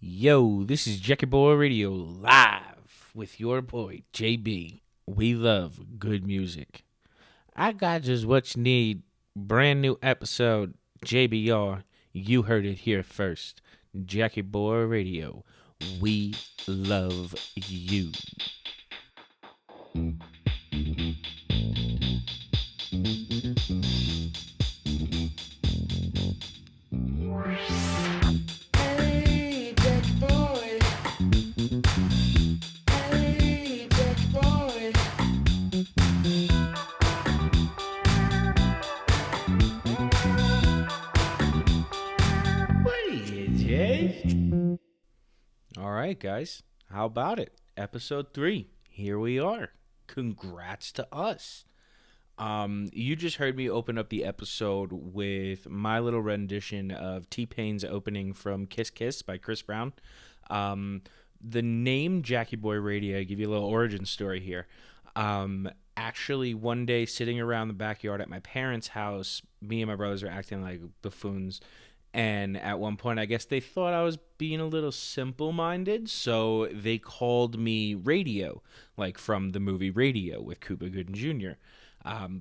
Yo, this is Jackyboi Radio live with your boy JB. We love good music. I got just what you need. Brand new episode, JBR. You heard it here first. Jackyboi Radio. We love you. Hey, Jack boy. Hey, Jack boy. What are you, Jay? All right, guys. How about it? Episode 3. Here we are. Congrats to us. You just heard me open up the episode with my little rendition of T-Pain's opening from Kiss Kiss by Chris Brown. The name Jackyboi Radio, I give you a little origin story here. Actually, one day sitting around the backyard at my parents' house, me and my brothers were acting like buffoons. And at one point, I guess they thought I was being a little simple-minded, so they called me Radio, like from the movie Radio with Cuba Gooding Jr.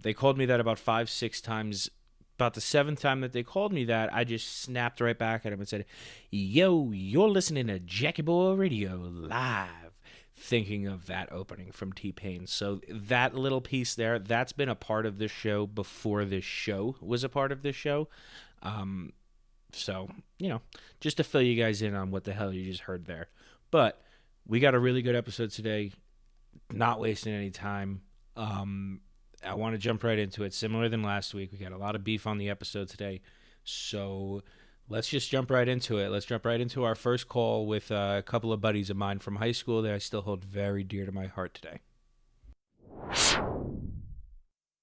They called me that about 5, 6 times. About the 7th time that they called me that, I just snapped right back at them and said, "Yo, you're listening to Jackyboi Radio live." Thinking of that opening from T-Pain. So that little piece there, that's been a part of this show before this show was a part of this show. So, just to fill you guys in on what the hell you just heard there. But we got a really good episode today. Not wasting any time. I want to jump right into it. Similar than last week, we got a lot of beef on the episode today. So let's just jump right into it. Let's jump right into our first call with a couple of buddies of mine from high school that I still hold very dear to my heart today.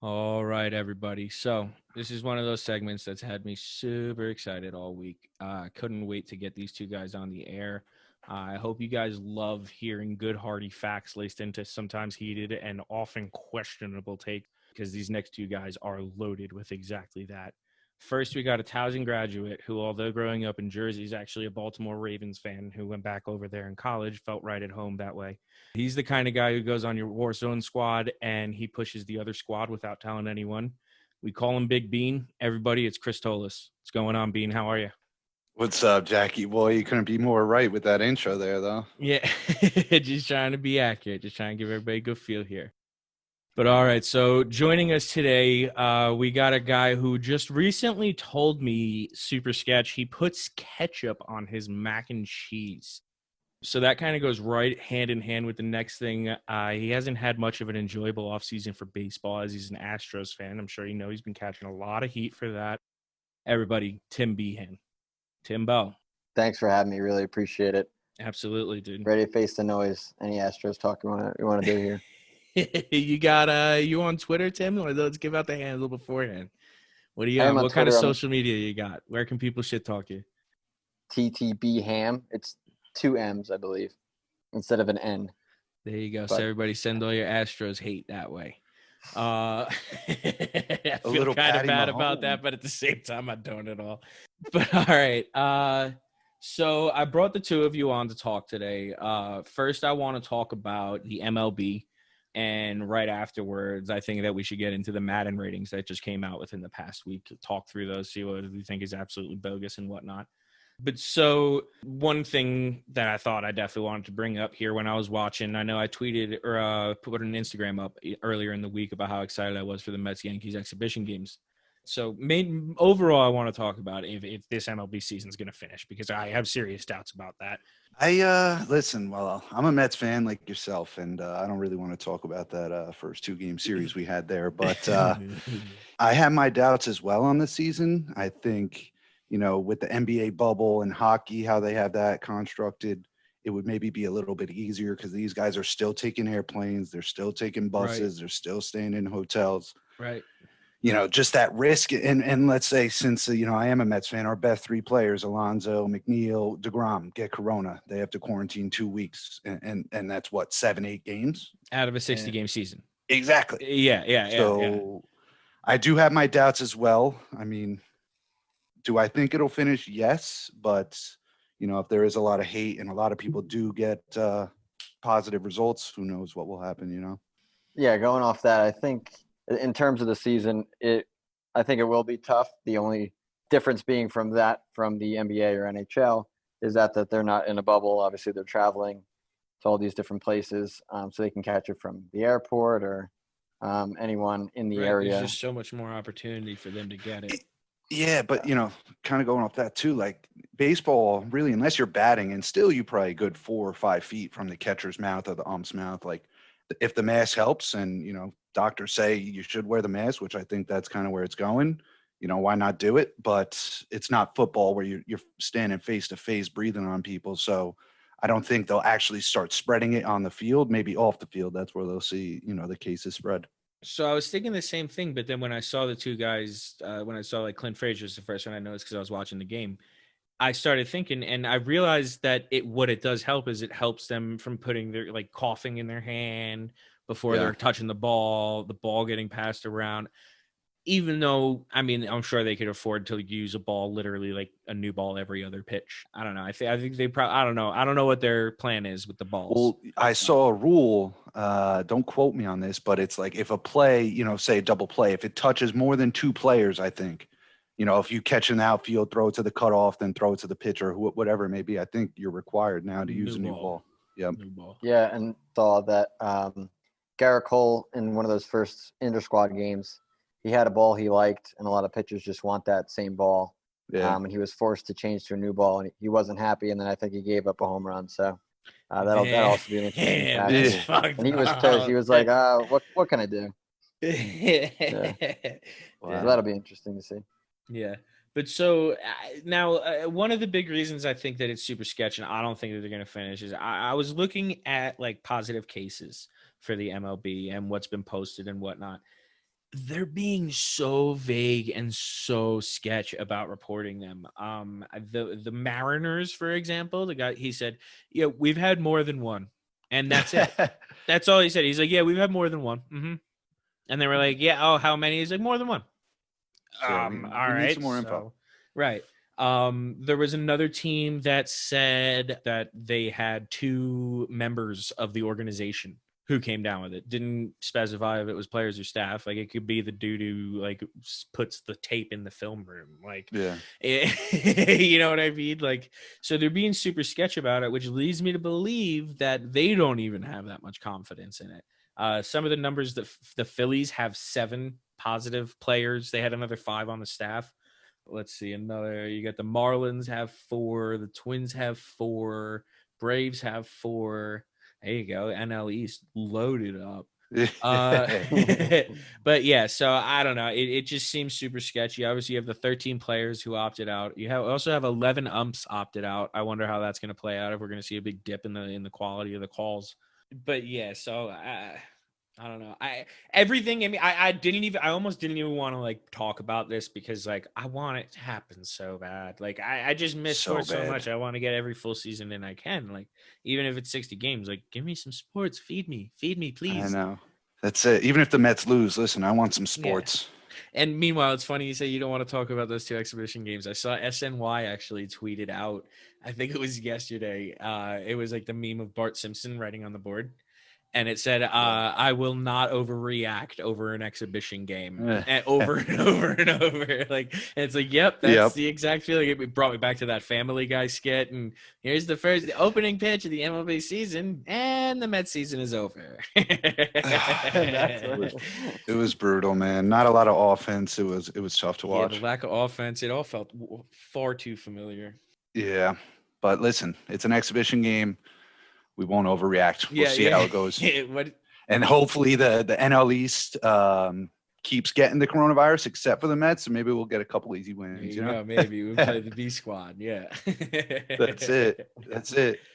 All right, everybody. So this is one of those segments that's had me super excited all week. Couldn't wait to get these two guys on the air. I hope you guys love hearing good, hearty facts laced into sometimes heated and often questionable take, because these next two guys are loaded with exactly that. First, we got a Towson graduate who, although growing up in Jersey, is actually a Baltimore Ravens fan who went back over there in college, felt right at home that way. He's the kind of guy who goes on your Warzone squad and he pushes the other squad without telling anyone. We call him Big Bean. Everybody, it's Chris Tolas. What's going on, Bean? How are you? What's up, Jackie? Boy, you couldn't be more right with that intro there, though. Yeah, just trying to be accurate. Just trying to give everybody a good feel here. But all right, so joining us today, we got a guy who just recently told me, super sketch, he puts ketchup on his mac and cheese. So that kind of goes right hand in hand with the next thing. He hasn't had much of an enjoyable offseason for baseball as he's an Astros fan. I'm sure you know he's been catching a lot of heat for that. Everybody, Tim Behan. Timbo. Thanks for having me. Really appreciate it. Absolutely, dude. Ready to face the noise. Any Astros talk you want to do here? You got you on Twitter, Tim? Let's give out the handle beforehand. What do you I am on what kind of Twitter. social media you got? Where can people shit talk you? TTB Ham. It's 2 M's, I believe, instead of an N. There you go. So everybody send all your Astros hate that way. I feel kind of bad about that, but at the same time, I don't at all. But all right. So I brought the two of you on to talk today. First, I want to talk about the MLB. And right afterwards, I think that we should get into the Madden ratings that just came out within the past week. Talk through those, see what we think is absolutely bogus and whatnot. But so one thing that I thought I definitely wanted to bring up here when I was watching, I know I tweeted or put an Instagram up earlier in the week about how excited I was for the Mets-Yankees exhibition games. So overall, I want to talk about if this MLB season is going to finish, because I have serious doubts about that. Listen, well, I'm a Mets fan like yourself, and I don't really want to talk about that first 2-game series we had there. But I have my doubts as well on the season. I think, with the NBA bubble and hockey, how they have that constructed, it would maybe be a little bit easier because these guys are still taking airplanes. They're still taking buses. Right. They're still staying in hotels. Right. Just that risk. And let's say, since, I am a Mets fan, our best 3 players, Alonso, McNeil, DeGrom, get corona. They have to quarantine 2 weeks. And that's what, 7-8 games? Out of a 60-game season. Exactly. Yeah. So I do have my doubts as well. I mean, do I think it'll finish? Yes. But, if there is a lot of hate and a lot of people do get positive results, who knows what will happen. Yeah, going off that, I think in terms of the season, I think it will be tough. The only difference being from the NBA or NHL is that they're not in a bubble. Obviously, they're traveling to all these different places, so they can catch it from the airport or anyone in the Right, area. there's just so much more opportunity for them to get it. Yeah, but kind of going off that too, like baseball, really, unless you're batting, and still you probably good 4 or 5 feet from the catcher's mouth or the ump's mouth. Like, if the mask helps, and doctors say you should wear the mask, which I think that's kind of where it's going. Why not do it? But it's not football where you're standing face to face, breathing on people. So I don't think they'll actually start spreading it on the field. Maybe off the field, that's where they'll see the cases spread. So I was thinking the same thing, but then when I saw the two guys, when I saw like Clint Frazier's the first one I noticed because I was watching the game, I started thinking, and I realized that what it does help is it helps them from putting their like coughing in their hand before they're touching the ball getting passed around. Even though, I mean, I'm sure they could afford to use a ball, literally like a new ball every other pitch. I don't know. I think they probably, I don't know. I don't know what their plan is with the balls. Well, I saw a rule, don't quote me on this, but it's like if a play, say a double play, if it touches more than 2 players, I think, if you catch an outfield, throw it to the cutoff, then throw it to the pitcher, whatever it may be, I think you're required now to use a new ball. Yep. New ball. Yeah, and saw that Garrett Cole in one of those first inter-squad games, he had a ball he liked, and a lot of pitchers just want that same ball. Yeah. And he was forced to change to a new ball, and he wasn't happy, and then I think he gave up a home run. So that'll also be an interesting factor. And he was pissed. He was like, what can I do? Wow. So that'll be interesting to see. Yeah. But so now one of the big reasons I think that it's super sketchy, and I don't think that they're going to finish, is I was looking at like positive cases for the MLB and what's been posted and whatnot. They're being so vague and so sketch about reporting them. The Mariners, for example, the guy, he said, yeah, we've had more than one. And that's it. That's all he said. He's like, yeah, we've had more than one. Mm-hmm. And they were like, yeah, oh, how many? He's like, more than one. All right. Need some more info. Right. There was another team that said that they had 2 members of the organization who came down with it. Didn't specify if it was players or staff. Like, it could be the dude who like puts the tape in the film room. Like, yeah, you know what I mean? Like, so they're being super sketch about it, which leads me to believe that they don't even have that much confidence in it. Some of the numbers that the Phillies have 7 positive players. They had another 5 on the staff. Let's see, you got the Marlins have 4, the Twins have 4, Braves have 4. There you go. NL East loaded up. But yeah, so I don't know. It just seems super sketchy. Obviously, you have the 13 players who opted out. You also have 11 umps opted out. I wonder how that's going to play out, if we're going to see a big dip in the quality of the calls. But yeah, so I don't know. I almost didn't even want to like talk about this because like I want it to happen so bad. Like I just miss sports so much. I want to get every full season in I can. Like, even if it's 60 games, like give me some sports. Feed me, please. I know. That's it. Even if the Mets lose, listen, I want some sports. Yeah. And meanwhile, it's funny you say you don't want to talk about those 2 exhibition games. I saw SNY actually tweeted out, I think it was yesterday. It was like the meme of Bart Simpson writing on the board. And it said, I will not overreact over an exhibition game. And over and over and over. Like, and it's like, yep, that's the exact feeling. It brought me back to that Family Guy skit. And here's the opening pitch of the MLB season, and the Mets season is over. It was brutal, man. Not a lot of offense. It was tough to watch. Yeah, the lack of offense, it all felt far too familiar. Yeah, but listen, it's an exhibition game. We won't overreact. We'll see how it goes. And hopefully the NL East keeps getting the coronavirus, except for the Mets, and maybe we'll get a couple easy wins. You know? Maybe we'll play the B squad. Yeah. That's it.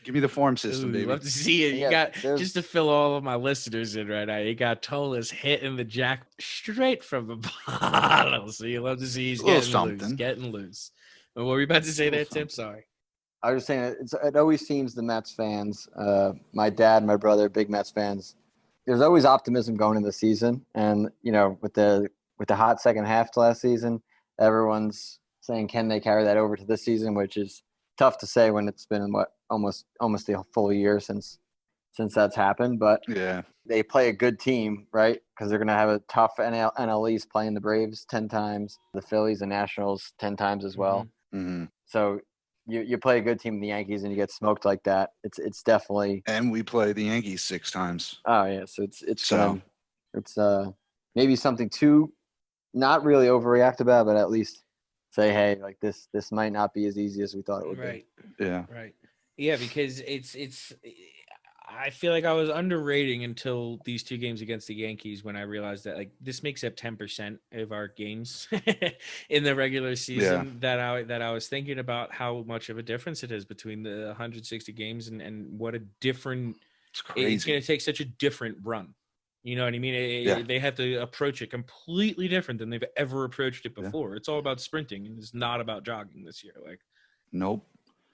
Give me the form system, baby. Love to see it. You got just to fill all of my listeners in right now. You got Tolas hitting the jack straight from the bottle. So you love to see he's getting loose. But what were you about to say there, Tim? Sorry. I was just saying, it always seems the Mets fans, my dad, my brother, big Mets fans, there's always optimism going into the season. And, with the hot second half to last season, everyone's saying, can they carry that over to this season, which is tough to say when it's been almost a full year since that's happened. But Yeah. they play a good team, right? Because they're going to have a tough NL East, playing the Braves 10 times, the Phillies and Nationals 10 times as well. Mm-hmm. So you play a good team in the Yankees and you get smoked like that. It's definitely. And we play the Yankees 6 times. Oh yeah, so it's maybe something to not really overreact about, but at least say, hey, like this might not be as easy as we thought it would Right. be. Yeah. Right. Yeah, because it's I feel like I was underrating until these 2 games against the Yankees when I realized that like this makes up 10% of our games in the regular season, that I was thinking about how much of a difference it is between the 160 games and what a different It's crazy. it's going to take such a different run. You know what I mean? They have to approach it completely different than they've ever approached it before. It's all about sprinting and it's not about jogging this year. Like, nope.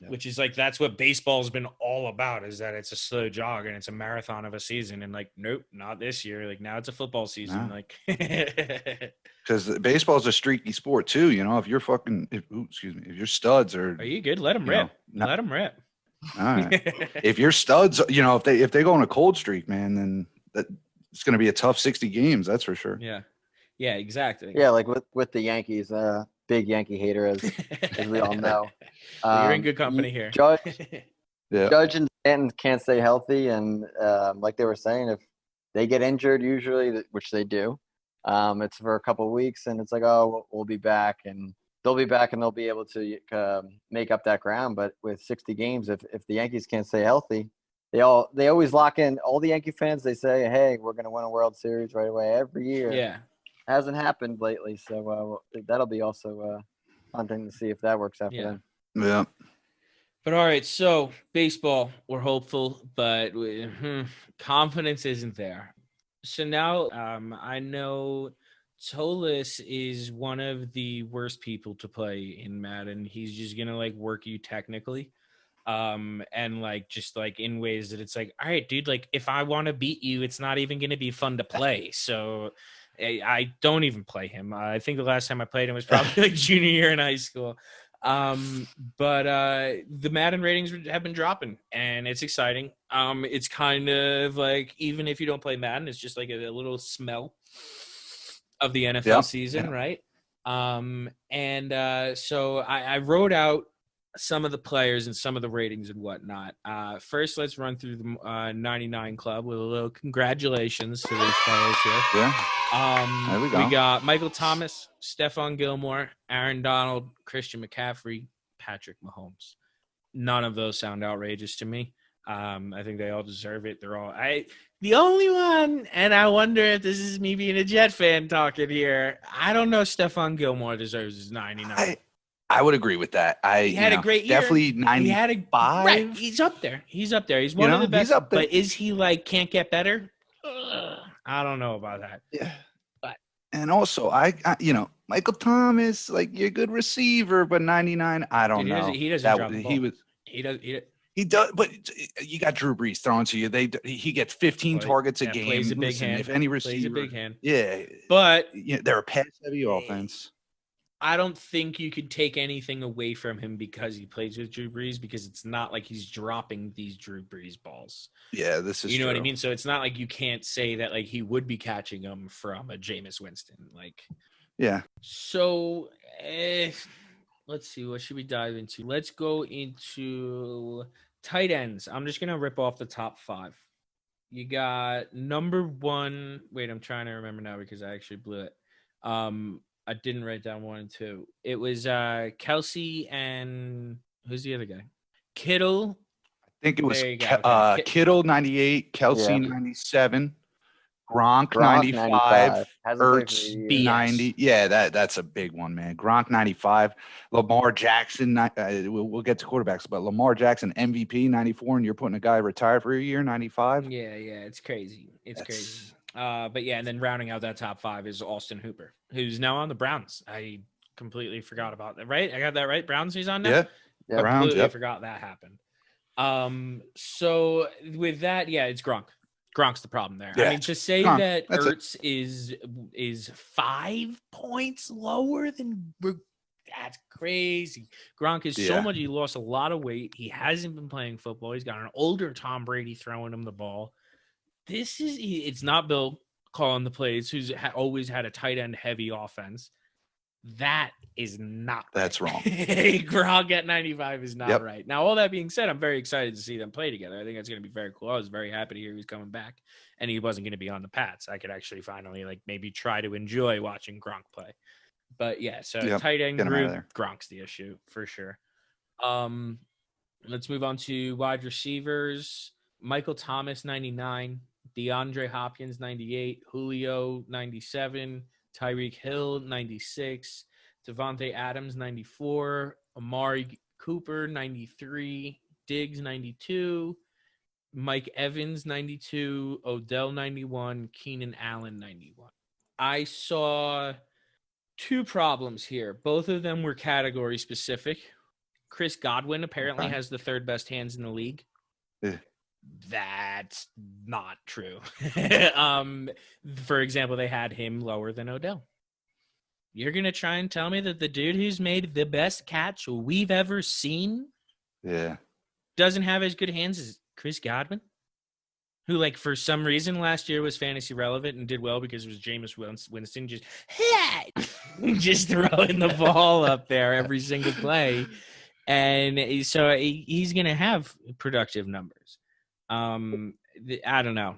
which is like, that's what baseball's been all about, is that it's a slow jog and it's a marathon of a season. And like, nope, not this year. Like now it's a football season. Nah. Like, because baseball is a streaky sport too. You know, if you're if your studs are you good? Let them rip. Let them rip. All right. If your studs, you know, if they go on a cold streak, man, then it's going to be a tough 60 games. That's for sure. Yeah. Yeah, exactly. Yeah, like with the Yankees, big Yankee hater, as we all know. You're in good company here. Judge Yeah. Judge and Stanton can't stay healthy, and like they were saying, if they get injured, usually, which they do, it's for a couple of weeks, and it's like, oh, we'll be back, and they'll be back, and they'll be able to make up that ground. But with 60 games, if the Yankees can't stay healthy, they always lock in. All the Yankee fans, they say, hey, we're going to win a World Series right away every year. Yeah. Hasn't happened lately, so that'll be also a fun thing to see if that works out for them. Yeah. But all right, so baseball, we're hopeful, but confidence isn't there. So now I know Tolas is one of the worst people to play in Madden. He's just gonna like work you technically, and like just like in ways that it's like, all right, dude, like if I want to beat you, it's not even gonna be fun to play. So I don't even play him. I think the last time I played him was probably like junior year in high school. But the Madden ratings have been dropping, and it's exciting. It's kind of like, even if you don't play Madden, it's just like a little smell of the NFL season, right? So I wrote out some of the players and some of the ratings and whatnot. First, let's run through the 99 Club with a little congratulations to these players here. Yeah. There we go. We got Michael Thomas, Stephon Gilmore, Aaron Donald, Christian McCaffrey, Patrick Mahomes. None of those sound outrageous to me. I think they all deserve it. They're all the only one, and I wonder if this is me being a Jet fan talking here. I don't know. Stephon Gilmore deserves his 99. I would agree with that. He had a great year. Definitely 95. Right. He's up there. He's one of the best. He's up there. But is he like can't get better? I don't know about that. Yeah. But and also, I Michael Thomas, like, you're a good receiver, but 99, I don't know. He doesn't drop the ball. He does, but you got Drew Brees throwing to you. He gets 15 targets a game. Plays a big hand. If any receiver, plays a big hand. Yeah, but they're a pass-heavy offense. I don't think you could take anything away from him because he plays with Drew Brees, because it's not like he's dropping these Drew Brees balls. Yeah, this is You know true. what I mean? So it's not like you can't say that like he would be catching them from a Jameis Winston. Like, yeah. So let's see. What should we dive into? Let's go into tight ends. I'm just going to rip off the top 5. You got number 1. Wait, I'm trying to remember now because I actually blew it. I didn't write down 1 and 2. It was Kelsey and who's the other guy? Kittle. I think it was Kittle 98, Kelsey 97, Gronk 95, Ertz 90. Yeah, that's a big one, man. Gronk 95, Lamar Jackson. We'll get to quarterbacks, but Lamar Jackson MVP 94, and you're putting a guy retired for a year 95. Yeah, it's crazy. It's crazy. But yeah, and then rounding out that top 5 is Austin Hooper, who's now on the Browns. I completely forgot about that. Right? I got that right. Browns, he's on now. Yeah. Browns. I forgot that happened. So with that, yeah, it's Gronk. Gronk's the problem there. Yeah. I mean, to say that Ertz is 5 points lower than That's crazy. Gronk is so Yeah. much. He lost a lot of weight. He hasn't been playing football. He's got an older Tom Brady throwing him the ball. It's not Bill calling the plays, who's always had a tight end heavy offense. That is not right. That's wrong. Gronk at 95 is not Yep. right. Now, all that being said, I'm very excited to see them play together. I think that's going to be very cool. I was very happy to hear he was coming back, and he wasn't going to be on the Pats. I could actually finally maybe try to enjoy watching Gronk play. But yeah, so tight end Get him out of group, there. Gronk's the issue for sure. Let's move on to wide receivers. Michael Thomas, 99. DeAndre Hopkins, 98. Julio, 97. Tyreek Hill, 96. Devontae Adams, 94. Amari Cooper, 93. Diggs, 92. Mike Evans, 92. Odell, 91. Keenan Allen, 91. I saw two problems here. Both of them were category specific. Chris Godwin apparently has the third best hands in the league. That's not true. For example, they had him lower than Odell. You're going to try and tell me that the dude who's made the best catch we've ever seen doesn't have as good hands as Chris Godwin? Who, for some reason last year was fantasy relevant and did well because it was Jameis Winston just throwing the ball up there every single play. And so he's going to have productive numbers. I don't know.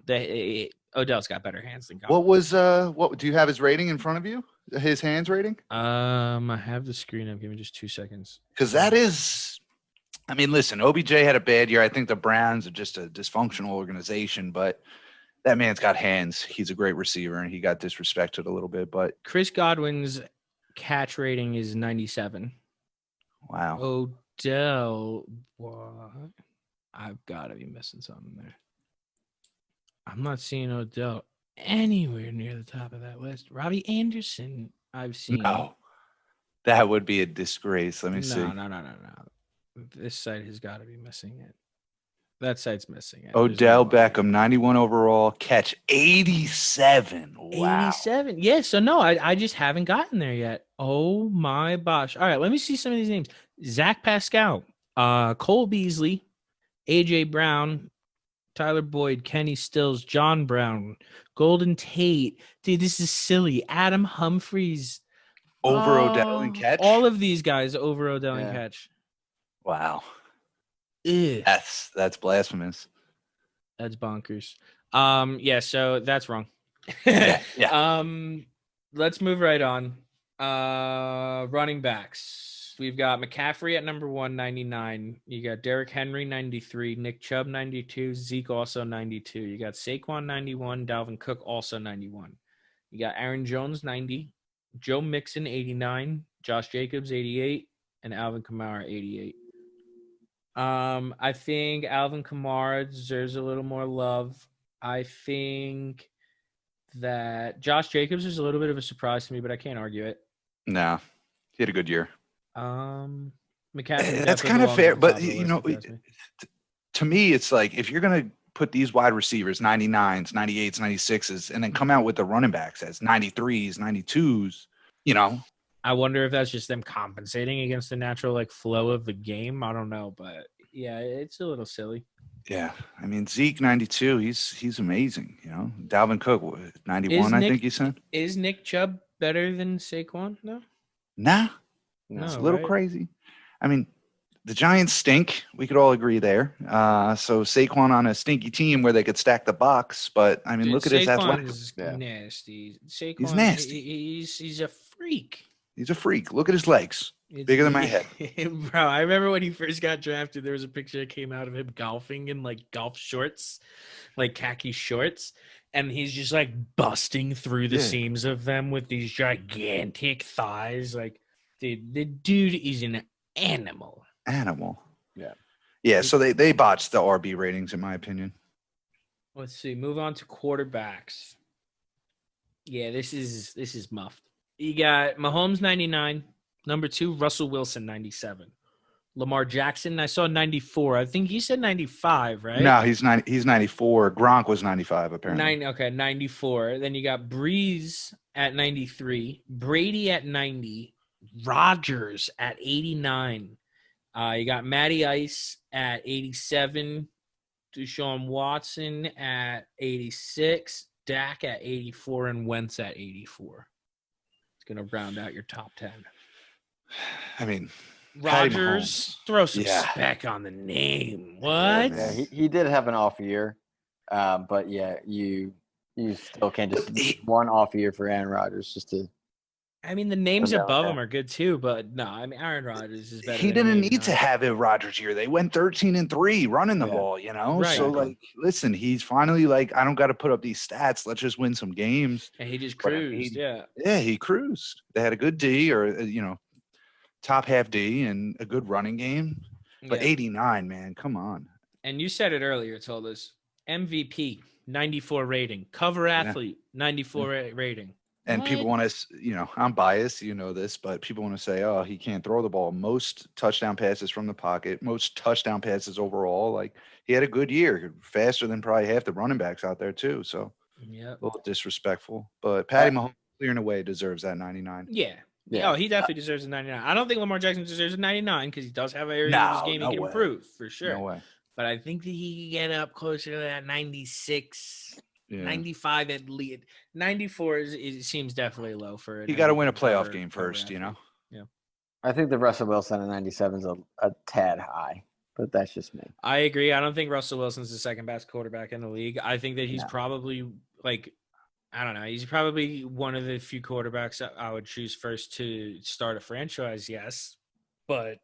Odell's got better hands than Godwin. What do you have his rating in front of you? His hands rating? I have the screen up. Give me just 2 seconds. Because that is, listen, OBJ had a bad year. I think the Browns are just a dysfunctional organization, but that man's got hands. He's a great receiver, and he got disrespected a little bit. But Chris Godwin's catch rating is 97. Wow. Odell, what? I've got to be missing something there. I'm not seeing Odell anywhere near the top of that list. Robbie Anderson, I've seen. No, that would be a disgrace. Let me see. No. This site has got to be missing it. That site's missing it. Odell Beckham, 91 overall, catch 87. Wow. 87. Yeah, so no, I just haven't gotten there yet. Oh my gosh. All right, let me see some of these names. Zach Pascal, Cole Beasley, AJ Brown, Tyler Boyd, Kenny Stills, John Brown, Golden Tate. Dude, this is silly. Adam Humphries. Over Odell and catch? All of these guys over Odell and catch. Wow. Ugh. That's blasphemous. That's bonkers. So that's wrong. Yeah. Let's move right on. Running backs. We've got McCaffrey at number 1, 99. You got Derrick Henry, 93. Nick Chubb, 92. Zeke also 92. You got Saquon, 91. Dalvin Cook also 91. You got Aaron Jones, 90. Joe Mixon, 89. Josh Jacobs, 88. And Alvin Kamara, 88. I think Alvin Kamara deserves a little more love. I think that Josh Jacobs is a little bit of a surprise to me, but I can't argue it. No, he had a good year. McCaffrey. That's kind of fair, but to me, it's like if you're gonna put these wide receivers 99s, 98s, 96s, and then come out with the running backs as 93s, 92s, I wonder if that's just them compensating against the natural flow of the game. I don't know, but yeah, it's a little silly. Yeah, Zeke 92, he's amazing. Dalvin Cook 91, I think you said. Is Nick Chubb better than Saquon? No. Nah, it's a little crazy. The Giants stink. We could all agree there. So Saquon on a stinky team where they could stack the box, but Dude, look at his Saquon's athleticism. nasty. Saquon, He's nasty. He's a freak. He's a freak. Look at his legs. Bigger than my head. Bro, I remember when he first got drafted, there was a picture that came out of him golfing in golf shorts, khaki shorts. And he's just busting through the seams of them with these gigantic thighs. Dude, the dude is an animal. Yeah. Yeah. So they botched the RB ratings, in my opinion. Let's see. Move on to quarterbacks. Yeah, this is muffed. You got Mahomes 99, number 2, Russell Wilson 97. Lamar Jackson, I saw 94. I think he said 95, right? No, he's 94. Gronk was 95, apparently. 94. Then you got Breeze at 93, Brady at 90, Rodgers at 89. You got Matty Ice at 87. Deshaun Watson at 86. Dak at 84. And Wentz at 84. It's going to round out your top 10. I mean, Rodgers, throw some Yeah. spec on the name. What? Yeah, he did have an off year, but yeah, you still can't just one off year for Aaron Rodgers just to. I mean, the names No, above yeah. him are good too, but no, I mean, Aaron Rodgers is better. he than didn't 89. need to have a Rodgers year. They went 13-3 running the Yeah. ball, you know? Right. So, like, listen, he's finally like, I don't got to put up these stats. Let's just win some games. And he just But I cruised, mean, yeah. Yeah, he cruised. They had a good D or, top half D and a good running game. But Yeah. 89, man, come on. And you said it earlier, Tolas. MVP, 94 rating. Cover athlete, 94 rating. And people What? want to, I'm biased, you know this, but people want to say, oh, he can't throw the ball. Most touchdown passes from the pocket, most touchdown passes overall. Like, he had a good year, faster than probably half the running backs out there, too. So, Yep. a little disrespectful. But Patty Mahomes, clear and away, deserves that 99. Yeah. Yeah. Oh, he definitely deserves a 99. I don't think Lamar Jackson deserves a 99 because he does have areas of his No, game no he can way. improve, for sure. No way. But I think that he can get up closer to that 96, Yeah. 95 at least. 94 it seems definitely low for it. You got to win a playoff game first, you know? I think the Russell Wilson at 97 is a tad high, but that's just me. I agree. I don't think Russell Wilson's the second best quarterback in the league. I think that he's No. probably I don't know. He's probably one of the few quarterbacks that I would choose first to start a franchise. Yes, but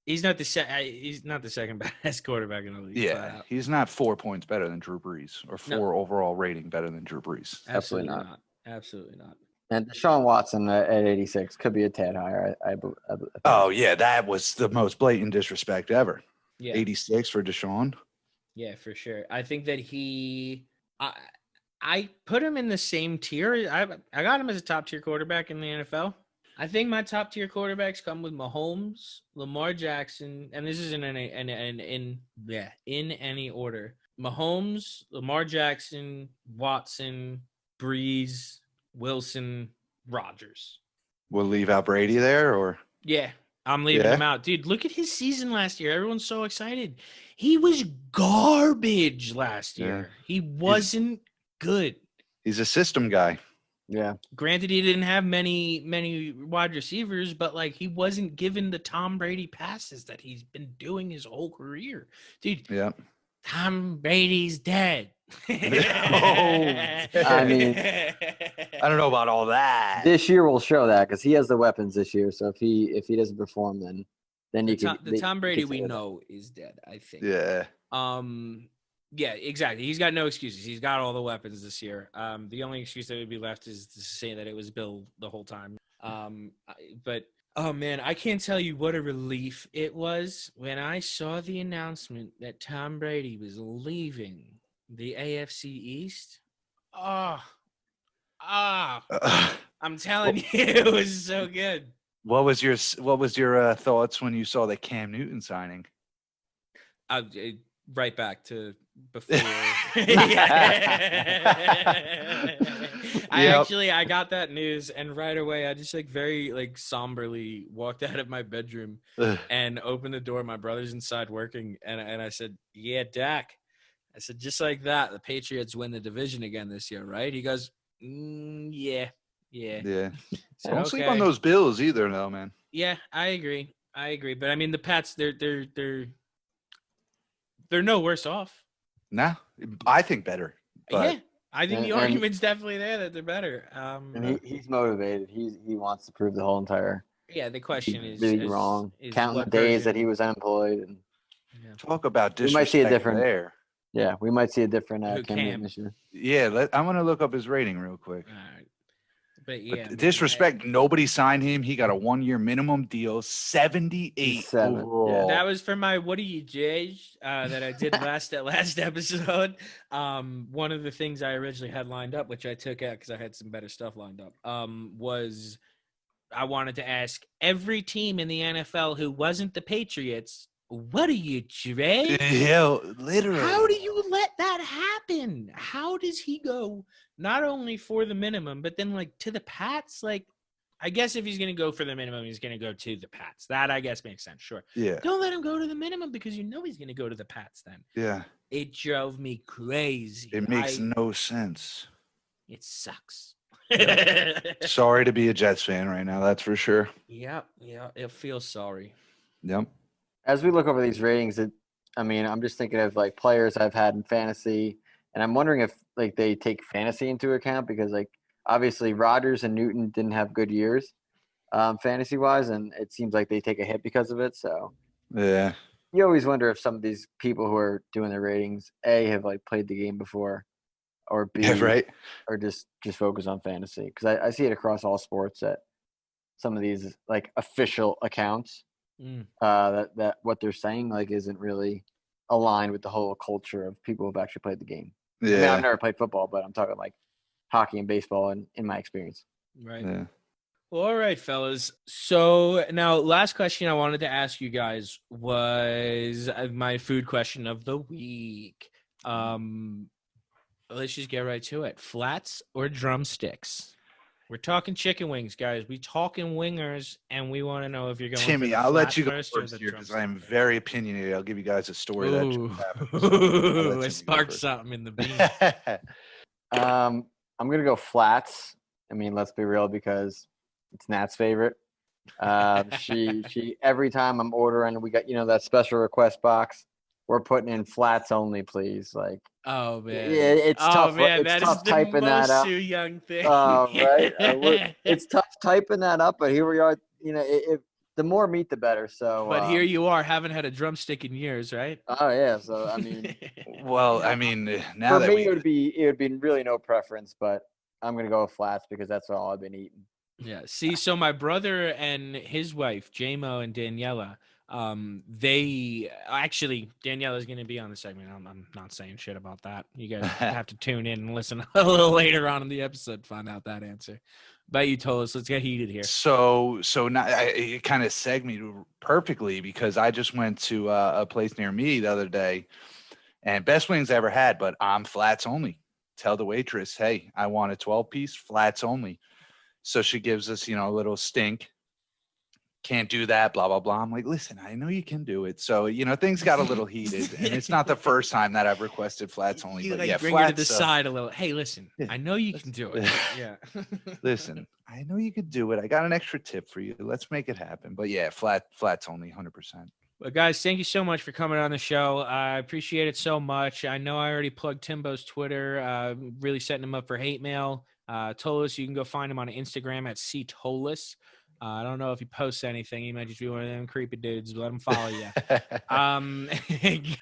he's not the second best quarterback in the league. Yeah. He's not 4 points better than Drew Brees or 4 overall rating better than Drew Brees. absolutely Absolutely not. Absolutely not. And Deshaun Watson at 86 could be a tad higher. I believe. Oh, yeah. That was the most blatant disrespect ever. Yeah, 86 for Deshaun. yeah, for sure. I think that I put him in the same tier. I got him as a top tier quarterback in the NFL. I think my top tier quarterbacks come with Mahomes, Lamar Jackson, and this is in any order. Mahomes, Lamar Jackson, Watson, Breeze, Wilson, Rodgers. We'll leave out Brady there, or Yeah, I'm leaving Yeah? him out. Dude, look at his season last year. Everyone's so excited. He was garbage last Yeah. year. He wasn't good. he's a system guy. Yeah. Granted, he didn't have many wide receivers, but like he wasn't given the Tom Brady passes that he's been doing his whole career. Dude, Yeah. Tom Brady's dead. I mean, I don't know about all that. This year will show that because he has the weapons this year. So if he doesn't perform, then you can. the Tom Brady we know is dead, I think. Yeah. Yeah, exactly. He's got no excuses. He's got all the weapons this year. The only excuse that would be left is to say that it was Bill the whole time. But oh man, I can't tell you what a relief it was when I saw the announcement that Tom Brady was leaving the AFC East. I'm telling you, it was so good. What was your thoughts when you saw the Cam Newton signing? Right back to before. I got that news, and right away I just very somberly walked out of my bedroom and opened the door. My brother's inside working, and I said, "Yeah, Dak." I said, just like that, the Patriots win the division again this year, right? He goes, "Yeah." Yeah. Said, Don't sleep on "Okay." those Bills either, though, man. Yeah, I agree. But I mean, the Pats, they're no worse off. Nah, I think better. But Yeah, I think the And- argument's definitely there that they're better. And he's motivated. He wants to prove the whole entire Yeah, the question is being wrong. is Counting the what days that version- he was unemployed, and talk about We disrespect might see a different- there. yeah, we might see a different Who, Cam Cam? Newton this year. Yeah, I'm going to look up his rating real quick. All right. But But yeah, man, disrespect, nobody signed him. He got a 1-year minimum deal, 78 7, yeah. overall. that was for my "What do you judge" that I did last episode. One of the things I originally had lined up, which I took out because I had some better stuff lined up, was I wanted to ask every team in the NFL who wasn't the Patriots, "What do you judge?" Yeah, literally. How do you let that happen? How does he go not only for the minimum, but then like to the Pats? Like, I guess if he's going to go for the minimum, he's going to go to the Pats. That, I guess, makes sense. Sure. Yeah. Don't let him go to the minimum because you know he's going to go to the Pats then. Yeah. It drove me crazy. It makes no sense. It sucks. Sorry to be a Jets fan right now. That's for sure. Yeah. It feels sorry. Yep. As we look over these ratings, I'm just thinking of like players I've had in fantasy, and I'm wondering if like they take fantasy into account because like obviously Rodgers and Newton didn't have good years fantasy wise, and it seems like they take a hit because of it. So Yeah. you always wonder if some of these people who are doing their ratings have like played the game before, or B, Yeah, right. or just focus on fantasy because I see it across all sports that some of these like official accounts that what they're saying like isn't really aligned with the whole culture of people who've actually played the game. Yeah. I mean, I've never played football, but I'm talking like hockey and baseball in my experience. Right. Yeah. Well, all right, fellas. So now last question I wanted to ask you guys was my food question of the week. Let's just get right to it. Flats or drumsticks? We're talking chicken wings, guys. We talking wingers, and we want to know if you're going Timmy, for the I'll let flat you go first or first the here because drumstick I'm first. very opinionated. I'll give you guys a story that Ooh, just happened. So I'll let I Timmy go sparked first. something in the bean. I'm gonna go flats. I mean, let's be real because it's Nat's favorite. She every time I'm ordering, we got that special request box. We're putting in flats only, please. Like, Oh man, yeah, it's tough. man, It's that is tough the typing that most up. Sue Young thing. Right? It's tough typing that up, but here we are. The more meat, the better. So, But here you are, haven't had a drumstick in years, right? oh yeah. So I mean, Well, I mean, now for that me, it would be really no preference, but I'm gonna go with flats because that's all I've been eating. Yeah. See, so my brother and his wife, JMO and Daniela, they actually Daniela's going to be on the segment. I'm not saying shit about that. You guys have to tune in and listen a little later on in the episode to find out that answer. But you told us. Let's get heated here. So now it kind of segged me perfectly because I just went to a place near me the other day, and best wings I ever had, but I'm flats only. Tell the waitress, hey, I want a 12-piece flats only. So she gives us, a little stink. Can't do that, blah, blah, blah. I'm like, listen, I know you can do it. So, things got a little heated. And it's not the first time that I've requested flats only. You But like yeah, bring flats, her to the side a little. Hey, listen, I know you can do it. Yeah. Listen, I know you could do it. I got an extra tip for you. Let's make it happen. But yeah, flats only, 100%. Well, guys, thank you so much for coming on the show. I appreciate it so much. I know I already plugged Timbo's Twitter, really setting him up for hate mail. Tolas, you can go find him on Instagram at ctolas. I don't know if he posts anything. He might just be one of them creepy dudes. Let him follow you.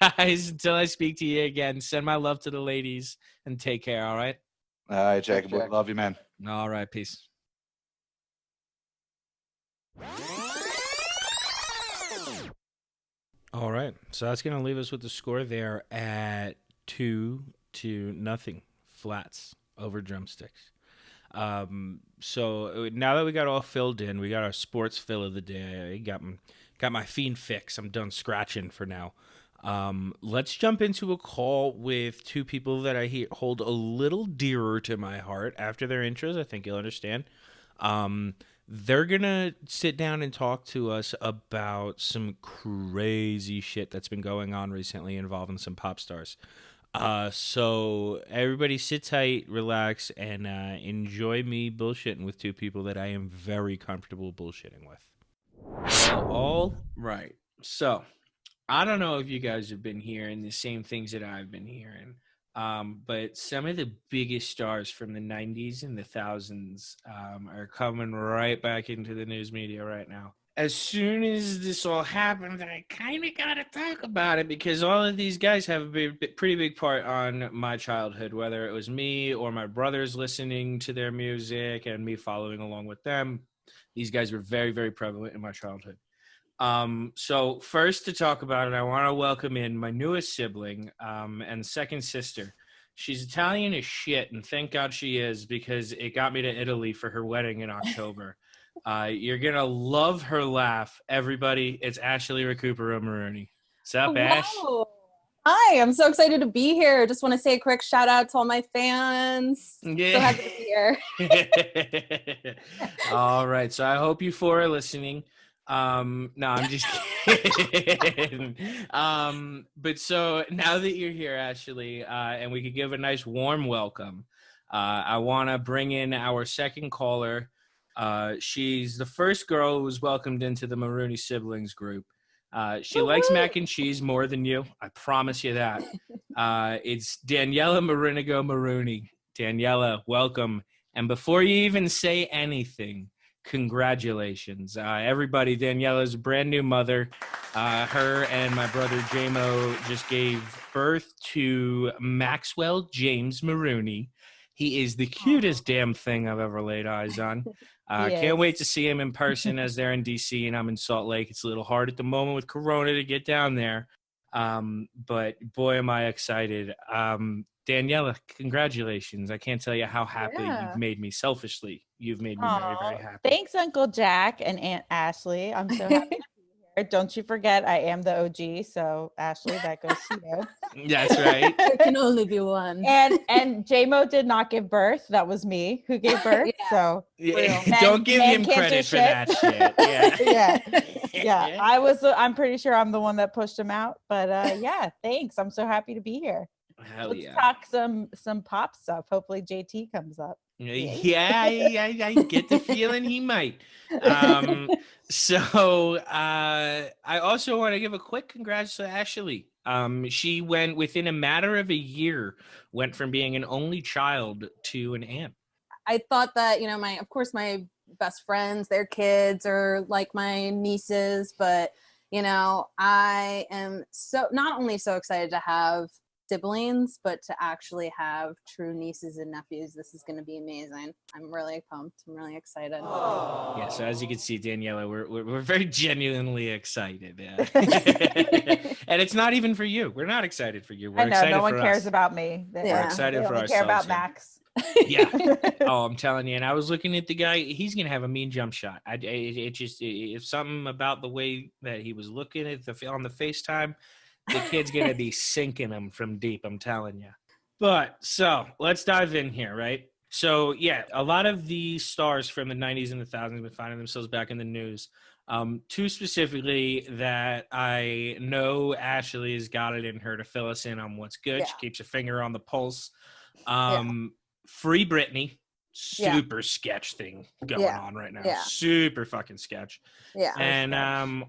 Guys, until I speak to you again, send my love to the ladies and take care, all right? All right, Jackyboi. Jack. Love you, man. All right, peace. All right, so that's going to leave us with the score there at 2-0 flats over drumsticks. So now that we got all filled in, we got our sports fill of the day. I got my fiend fix. I'm done scratching for now. Let's jump into a call with two people that I hold a little dearer to my heart. After their intros, I think you'll understand. They're going to sit down and talk to us about some crazy shit that's been going on recently involving some pop stars. So everybody sit tight, relax, and enjoy me bullshitting with two people that I am very comfortable bullshitting with. All right. So I don't know if you guys have been hearing the same things that I've been hearing. But some of the biggest stars from the 90s and the thousands are coming right back into the news media right now. As soon as this all happened, I kind of got to talk about it because all of these guys have a pretty big part on my childhood, whether it was me or my brothers listening to their music and me following along with them. These guys were very, very prevalent in my childhood. So first to talk about it, I want to welcome in my newest sibling and second sister. She's Italian as shit, and thank God she is because it got me to Italy for her wedding in October. You're going to love her laugh, everybody. It's Ashley Recupero Maroney. What's up, Ash? Hello. Hi, I'm so excited to be here. Just want to say a quick shout out to all my fans. So happy to be here. All right. So I hope you four are listening. No, I'm just kidding. But so now that you're here, Ashley, and we could give a nice warm welcome, I want to bring in our second caller. She's the first girl who was welcomed into the Maroney siblings group. She likes mac and cheese more than you. I promise you that. It's Daniella Marinigo Maroney. Daniella, welcome. And before you even say anything, congratulations. Everybody, Daniella's a brand new mother. Her and my brother Jamo just gave birth to Maxwell James Maroney. He is the cutest damn thing I've ever laid eyes on. Can't wait to see him in person as they're in DC and I'm in Salt Lake. It's a little hard at the moment with Corona to get down there. But boy, am I excited. Daniella, congratulations. I can't tell you how happy you've made me. Selfishly, you've made me very, very happy. Thanks, Uncle Jack and Aunt Ashley. I'm so happy to be here. Don't you forget, I am the OG. So, Ashley, that goes to you. That's right. There can only be one. And J-Mo did not give birth. That was me who gave birth. So Don't give him credit for that shit. Yeah. I'm pretty sure I'm the one that pushed him out. But yeah, thanks. I'm so happy to be here. Let's talk some pop stuff. Hopefully JT comes up. Yeah, I get the feeling he might. So I also want to give a quick congrats to Ashley. She went within a matter of a year, went from being an only child to an aunt. I thought that, of course, my best friends, their kids are like my nieces, but, I am not only so excited to have siblings, but to actually have true nieces and nephews. This is going to be amazing. I'm really pumped. I'm really excited. Yeah, so as you can see, Daniella, we're very genuinely excited. And it's not even for you. We're not excited for you. We're excited no for one cares us. about me. We're excited for ourselves. Care about here. Max. Yeah. Oh, I'm telling you. And I was looking at the guy. He's gonna have a mean jump shot. If something about the way that he was looking at on the FaceTime, the kid's gonna be sinking him from deep. I'm telling you. But so let's dive in here, right? So yeah, a lot of the stars from the 90s and the 2000s have been finding themselves back in the news. Two specifically that I know Ashley has got it in her to fill us in on what's good. Yeah. She keeps her finger on the pulse. Free Britney, super sketch thing going on right now. Yeah. Super fucking sketch. Yeah. And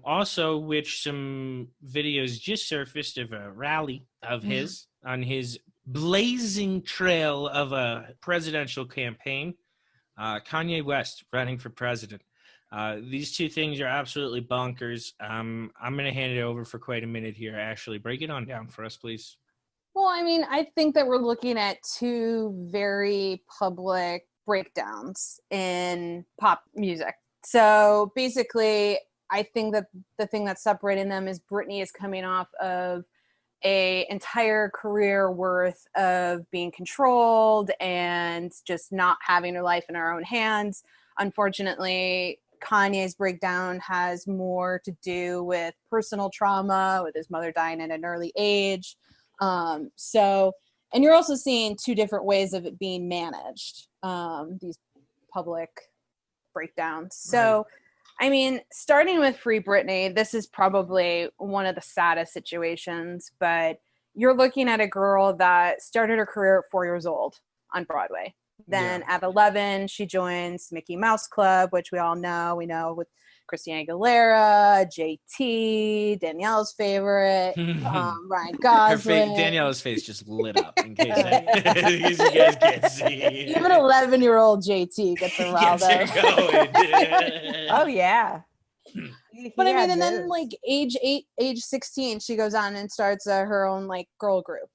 also, which some videos just surfaced of a rally of his on his blazing trail of a presidential campaign. Kanye West running for president. These two things are absolutely bonkers. I'm going to hand it over for quite a minute here. Ashley, break it on down for us, please. Well, I think that we're looking at two very public breakdowns in pop music. So basically, I think that the thing that's separating them is Britney is coming off of a entire career worth of being controlled and just not having her life in her own hands. Unfortunately, Kanye's breakdown has more to do with personal trauma, with his mother dying at an early age. And you're also seeing two different ways of it being managed, these public breakdowns. So, starting with Free Britney, this is probably one of the saddest situations, but you're looking at a girl that started her career at 4 years old on Broadway. Then at 11, she joins Mickey Mouse Club, which we all know. We know with Christina Aguilera, JT, Danielle's favorite, Ryan Gosling. Danielle's face just lit up in case you guys can't see. Even 11-year-old JT gets a riled up. Oh, yeah. But and then like age 16, she goes on and starts her own like girl group.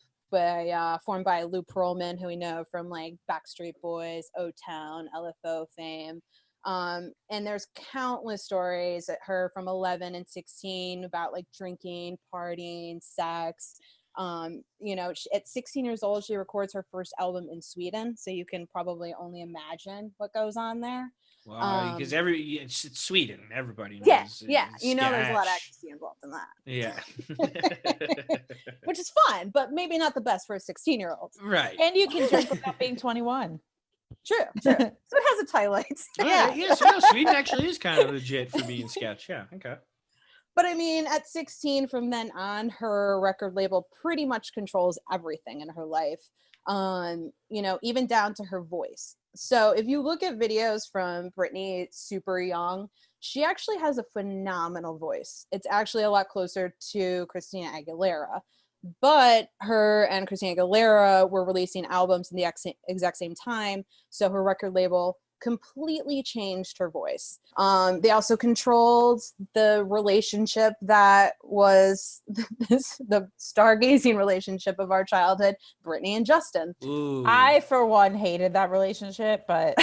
Formed by Lou Pearlman, who we know from like Backstreet Boys, O-Town, LFO fame. And there's countless stories at her from 11 and 16 about like drinking, partying, sex. At 16 years old, she records her first album in Sweden. So you can probably only imagine what goes on there. Well, because it's Sweden. Everybody knows. Yeah. it's There's a lot of Sketch. ecstasy involved in that. Yeah. Which is fun, but maybe not the best for a 16-year-old. Right. And you can drink without being 21. True. So it has its highlights. All right, yeah. So no, Sweden actually is kind of legit for being Sketch. Yeah. Okay. But I mean, at 16, from then on, her record label pretty much controls everything in her life. Even down to her voice. So if you look at videos from Britney super young, she actually has a phenomenal voice. It's actually a lot closer to Christina Aguilera. But her and Christina Aguilera were releasing albums in the exact same time. So her record label completely changed her voice. They also controlled the relationship that was the stargazing relationship of our childhood, Britney and Justin. Ooh. I, for one, hated that relationship, but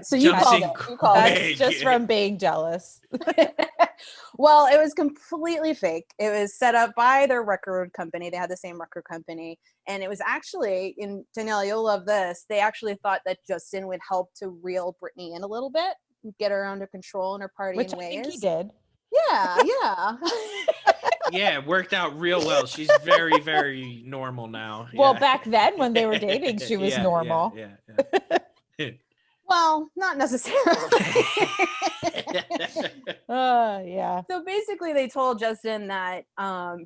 So you called Justin it. You called it. that's just from being jealous. Well, it was completely fake. It was set up by their record company. They had the same record company. And it was actually, Danielle, you'll love this, they actually thought that Justin would help to reel Britney in a little bit, get her under control in her partying Which ways. I think he did. Yeah. Yeah, it worked out real well. She's very, very normal now. Well, Yeah. back then when they were dating, she was Yeah, normal. Yeah. Well, not necessarily. Yeah. So basically, they told Justin that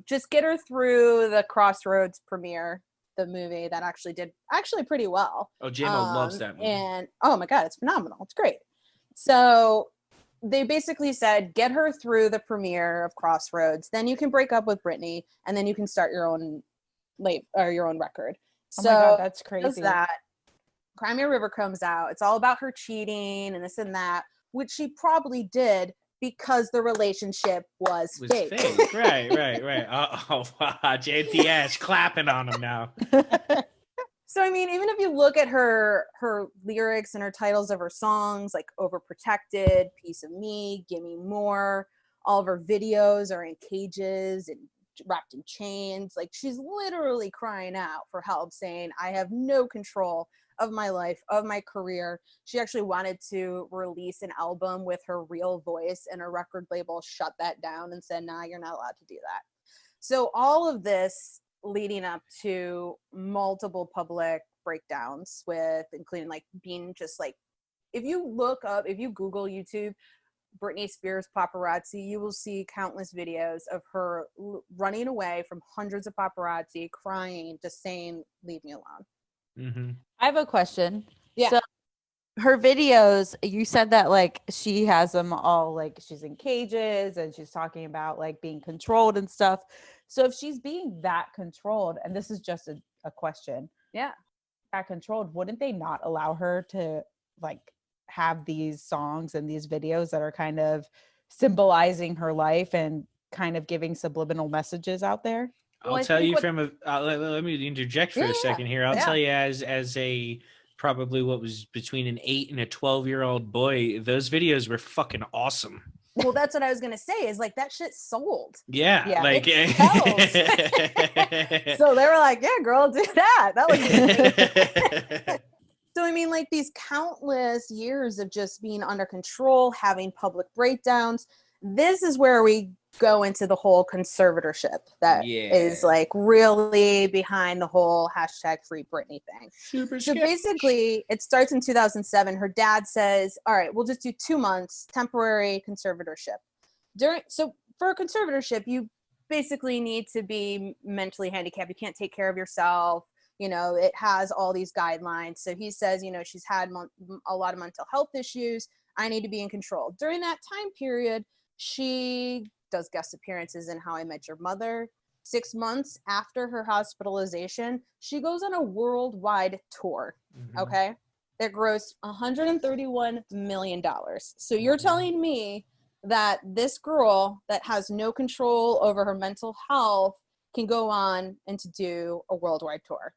just get her through the Crossroads premiere, the movie that actually did pretty well. Oh, JMO loves that movie. And oh my God, it's phenomenal. It's great. So they basically said, get her through the premiere of Crossroads, then you can break up with Britney, and then you can start your own your own record. Oh So my God, that's does crazy. that. Cry Me a River comes out. It's all about her cheating and this and that, which she probably did because the relationship was fake. Right. Oh, wow. JTS clapping on him now. So, I mean, even if you look at her lyrics and her titles of her songs, like Overprotected, Piece of Me, Gimme More, all of her videos are in cages and wrapped in chains. Like, she's literally crying out for help, saying, I have no control of my life, of my career. She actually wanted to release an album with her real voice, and her record label shut that down and said, nah, you're not allowed to do that. So all of this leading up to multiple public breakdowns, with including like being just like, if you Google YouTube Britney Spears paparazzi, you will see countless videos of her running away from hundreds of paparazzi, crying, just saying, leave me alone. Mm-hmm. I have a question. Yeah. So her videos, you said that like she has them all, like she's in cages and she's talking about like being controlled and stuff. So if she's being that controlled, and this is just a question. Yeah. That controlled, wouldn't they not allow her to like have these songs and these videos that are kind of symbolizing her life and kind of giving subliminal messages out there? Well, I'll I tell think you let me interject for a second here. I'll tell you as a probably what was between an 8 and a 12-year-old boy, those videos were fucking awesome. Well, that's what I was gonna say, is like that shit sold. Yeah. Like so they were like, yeah, girl, do that. That was great. So I mean, like these countless years of just being under control, having public breakdowns. This is where we go into the whole conservatorship that is like really behind the whole hashtag Free Britney thing. So basically, it starts in 2007. Her dad says, all right, we'll just do 2 months temporary conservatorship. So for a conservatorship, you basically need to be mentally handicapped. You can't take care of yourself. You know, it has all these guidelines. So he says, you know, she's had a lot of mental health issues. I need to be in control. During that time period, she does guest appearances in How I Met Your Mother. 6 months after her hospitalization, she goes on a worldwide tour. Mm-hmm. Okay. That grossed $131 million. So you're telling me that this girl that has no control over her mental health can go on and to do a worldwide tour.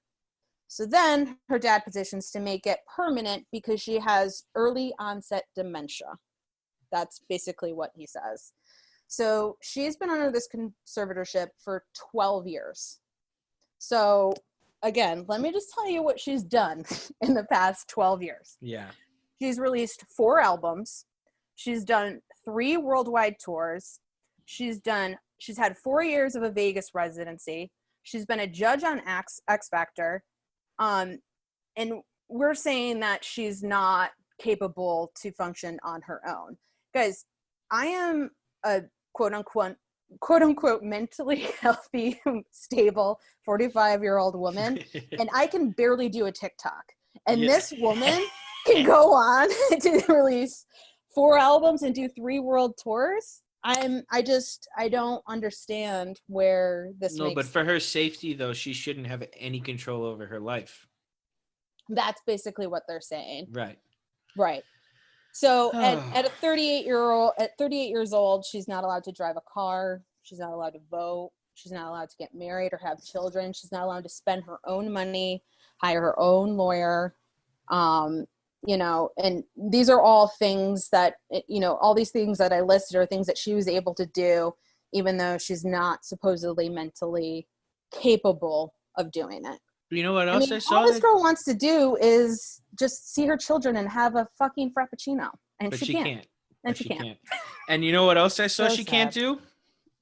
So then her dad petitions to make it permanent because she has early onset dementia. That's basically what he says. So she's been under this conservatorship for 12 years. So again, let me just tell you what she's done in the past 12 years. Yeah. She's released 4 albums. She's done 3 worldwide tours. She's had 4 years of a Vegas residency. She's been a judge on X Factor. And we're saying that she's not capable to function on her own. Guys, I am a quote unquote mentally healthy, stable 45-year-old woman, and I can barely do a TikTok. And this woman can go on to release 4 albums and do 3 world tours. I don't understand where this makes but for her safety though, she shouldn't have any control over her life. That's basically what they're saying. Right. So at 38 years old, she's not allowed to drive a car. She's not allowed to vote. She's not allowed to get married or have children. She's not allowed to spend her own money, hire her own lawyer. And these are all things that, all these things that I listed are things that she was able to do, even though she's not supposedly mentally capable of doing it. You know what else I saw? All this girl wants to do is just see her children and have a fucking frappuccino. And but she can't. And she can't. And you know what else I saw So she can't sad. do?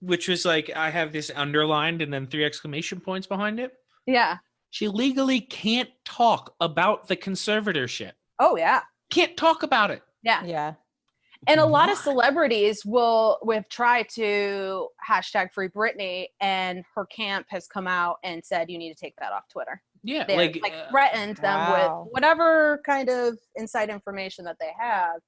Which was like, I have this underlined and then 3 exclamation points behind it. Yeah. She legally can't talk about the conservatorship. Oh, yeah. Can't talk about it. Yeah. Yeah. And a lot of celebrities will try to hashtag free Britney, and her camp has come out and said, you need to take that off Twitter. Yeah. They Like threatened them Wow. with whatever kind of inside information that they have.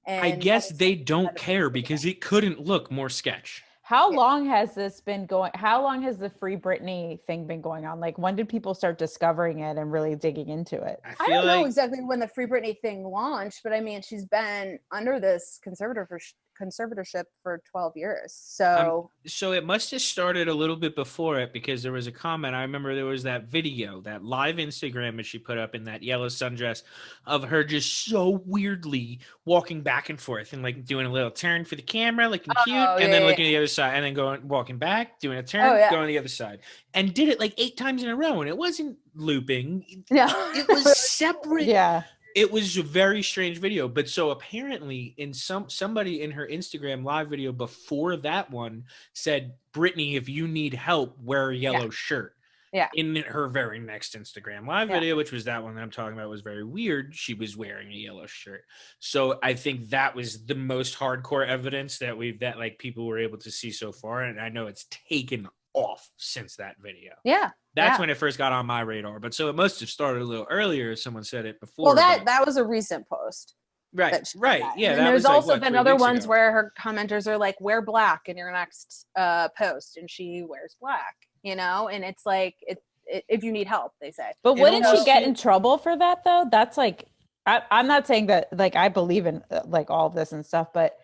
And I guess that is they something don't that is care okay. because it couldn't look more sketch. How long has this been going? How long has the Free Britney thing been going on? Like, when did people start discovering it and really digging into it? I don't know exactly when the Free Britney thing launched, but I mean, she's been under this conservatorship for 12 years. So So it must have started a little bit before it, because there was a comment. I remember there was that video, that live Instagram that she put up in that yellow sundress of her just so weirdly walking back and forth and like doing a little turn for the camera, looking cute, and then looking at the other side, and then walking back, doing a turn, going to the other side, and did it like 8 times in a row. And it wasn't looping. No. It was separate. Yeah. It was a very strange video. But so apparently in somebody in her Instagram live video before that one said, Britney, if you need help, wear a yellow shirt. Yeah. In her very next Instagram live video, which was that one that I'm talking about, was very weird. She was wearing a yellow shirt. So I think that was the most hardcore evidence that like people were able to see so far. And I know it's taken off since that video. Yeah. That's when it first got on my radar. But so it must have started a little earlier. Someone said it before. Well, that was a recent post. Right. Yeah. And there's also been other ones where her commenters are like, wear black in your next post. And she wears black, and it's like, if you need help, they say. But wouldn't she get in trouble for that though? That's like, I'm not saying that like I believe in like all of this and stuff, but